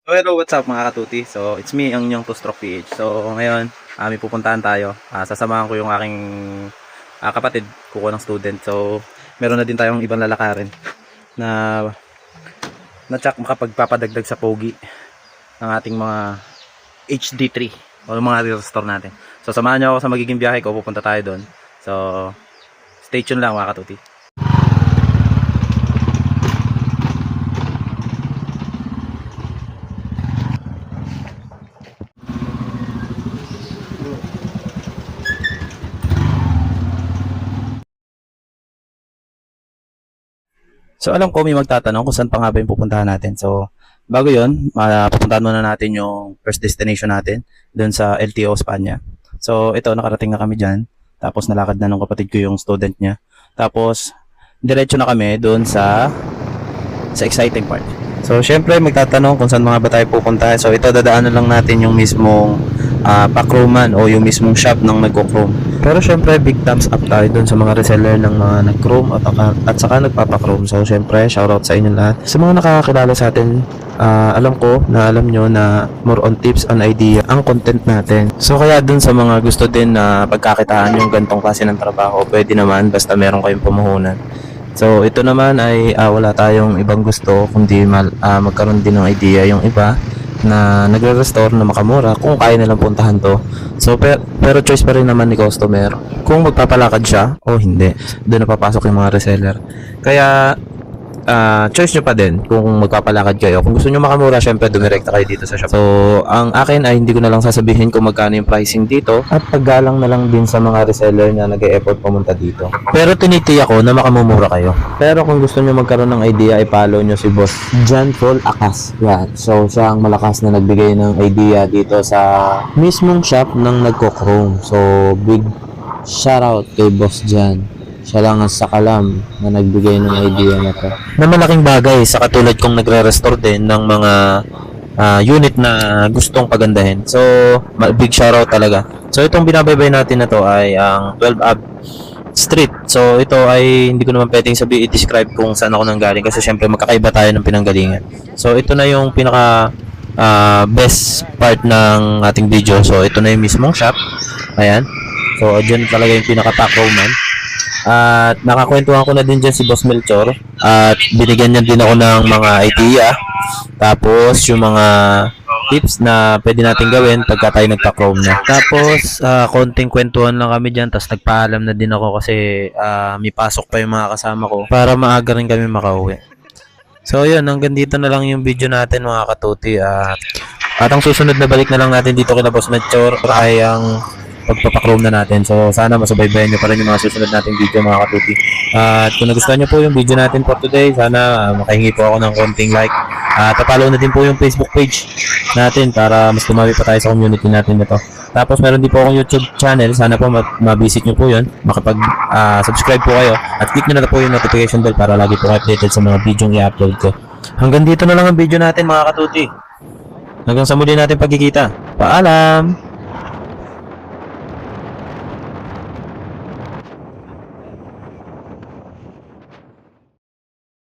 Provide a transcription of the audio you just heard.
So hello, what's up mga katuti? So it's me, ang inyong 2-stroke PH. So ngayon, may pupuntahan tayo. Sasamahan ko yung aking kapatid, kuko ng student. So meron na din tayong ibang lalakarin na na-check makapagpapadagdag sa pogi ng ating mga HD3 o mga restore natin. So samahan nyo ako sa magiging biyahe ko, pupunta tayo doon. So stay tuned lang mga katuti. So alam ko may magtatanong kung saan pa nga ba yung pupuntahan natin. So bago yun, pupuntahan muna natin yung first destination natin dun sa LTO Spanya. So ito, nakarating na kami dyan. Tapos nalakad na ng kapatid ko yung student niya. Tapos diretso na kami dun sa exciting part. So syempre magtatanong kung saan mga ba tayo pupunta. So ito, dadaanan lang natin yung mismong pa-chroman o yung mismong shop ng nagko-chrome. Pero syempre big thumbs up tayo dun sa mga reseller ng mga nag-chrome at saka nagpapa-chrome. So syempre shoutout sa inyo lahat. Sa mga nakakakilala sa atin, alam ko na alam nyo na more on tips and idea ang content natin. So kaya dun sa mga gusto din na pagkakitaan yung gantong klase ng trabaho, pwede naman basta meron kayong pamuhunan. So ito naman ay wala tayong ibang gusto kundi magkaroon din ng idea yung iba na nagre-restore na makamura kung kaya nilang puntahan to. So pero choice pa rin naman ni customer kung magpapalakad siya o hindi. Doon na papasok yung mga reseller. Kaya choice nyo pa din kung magpapalakad kayo. Kung gusto nyo makamura, syempre dumirekta kayo dito sa shop. So ang akin ay hindi ko na lang sasabihin kung magkano yung pricing dito at paggalang na lang din sa mga reseller na nag-e-effort pumunta dito. Pero tinitiyak ko na makamumura kayo. Pero kung gusto nyo magkaroon ng idea, i-follow nyo si Boss John Paul Acas. Yan. So siya ang malakas na nagbigay ng idea dito sa mismong shop ng nagko-chrome. So big shoutout kay Boss John. Siya lang ang sakalam na nagbigay ng idea na to. Na malaking bagay sa katulad kong nagre-restore din ng mga unit na gustong pagandahin. So, big shoutout talaga. So, itong binabaybay natin na to ay ang 12 Ave Street. So, ito ay hindi ko naman pwedeng i-describe kung saan ako nanggaling kasi syempre magkakaiba tayo ng pinanggalingan. So, ito na yung pinaka best part ng ating video. So, ito na yung mismong shop. Ayan. So, dyan talaga yung pinaka-pack-roman. At nakakwentuhan ko na din dyan si Boss Melchor at binigyan niya din ako ng mga idea tapos yung mga tips na pwede natin gawin pagka tayo nagpa-chrome na. Tapos konting kwentuhan lang kami dyan tapos nagpaalam na din ako kasi may pasok pa yung mga kasama ko para maaga rin kami makauwi. So yun, hanggang dito na lang yung video natin mga katuti at ang susunod na balik na lang natin dito kina Boss Melchor ay ang pagpapachrome na natin. So sana masubaybayan nyo pa rin yung mga susunod nating video mga katuti. At kung nagustuhan nyo po yung video natin for today, sana makahingi po ako ng konting like. At follow na din po yung Facebook page natin para mas dumami pa tayo sa community natin nito. Tapos meron din po akong YouTube channel. Sana po ma-visit nyo po yun. Makapag-subscribe po kayo. At click nyo na po yung notification bell para lagi po updated sa mga video yung i-upload ko. Hanggang dito na lang ang video natin mga katuti. Hanggang sa muli natin pagkikita. Paalam!